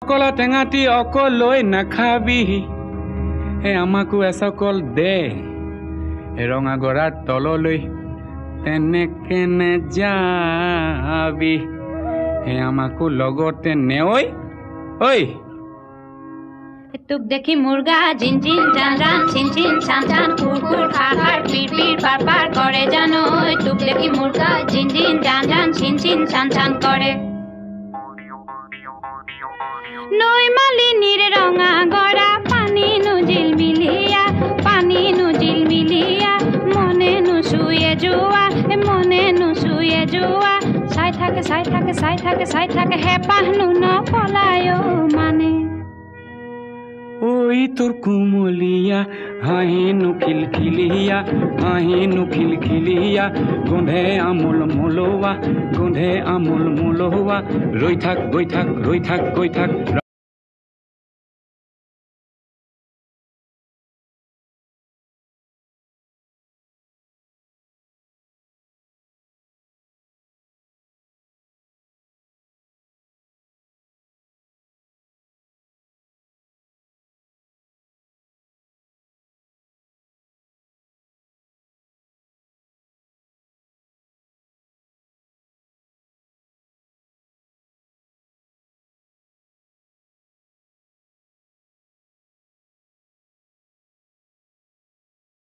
কলা টেঙাটি অকলৈ নাখাবি হে আমাকো এচকল দে ৰঙা গৰাৰ তললৈ তেনেকে নেযাবি হে আমাকো লগতে নেঐ ঐ তোক দেখি মুৰ্গা জিন জিন জান জান চিন চিন চান চান কুৰ কুৰ খাৰ খাৰ পিৰ পিৰ পাৰ পাৰ কৰে জানো তোক দেখি মুৰ্গা জিন জিন জান জান চিন চিন চান চান কৰে নৈ মালিনীৰ ৰঙা গৰা পানী নুজিল মিলিয়া মনে নুচুয়ে যোৱা চাই থাকে হেঁপাহনো নপলায় মানে ঐ তোৰ কুমলীয়া হাঁহিনো খিলখিলিয়া গোন্ধে আমোল মোলোৱা ৰৈ থাক গৈ থাক